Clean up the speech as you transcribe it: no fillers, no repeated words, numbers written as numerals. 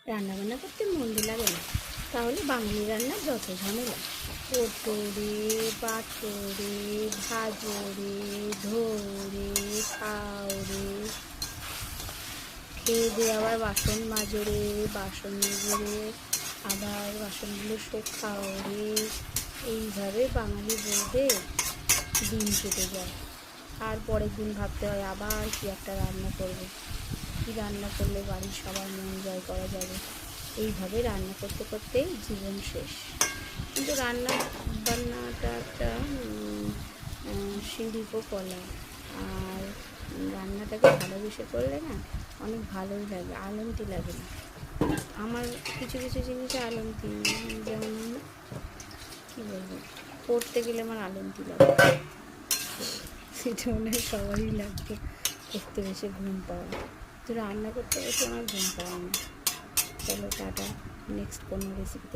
রান্নাবান্না করতে মন্দ লাগে না, তাহলে বাঙালি রান্নার যত ঝামেলা। কোটো রে, পাটো রে, ভাজো রে, ধো রে, খাও রে, খেয়ে দিয়ে আবার বাসন মাজো রে, বাসন মেজে রে, আবার বাসনগুলো শোকাও রে। এইভাবে বাঙালি বউদের দিন কেটে যায়। আর পরের দিন ভাবতে হয় আবার কি একটা রান্না করবো, কী রান্না করলে বাড়ির সবার মন জয় করা যাবে। এইভাবে রান্না করতে করতেই জীবন শেষ। কিন্তু রান্না বান্নাটা একটা শিল্প কলা। আর রান্নাটাকে ভালোবেসে করলে না অনেক ভালোই লাগে, আলন্তি লাগে না। আমার কিছু কিছু জিনিসে আলন্তি, যেমন কী বলবো, পড়তে গেলে আমার আলন্তি লাগে, সেটা মনে হয় সবারই লাগবে। পড়তে বসে ঘুম পাওয়া, তো রান্না করতে বসে আমার ঘুম পাওয়া না। চলো টাটা, নেক্সট কোনো রেসিপিতে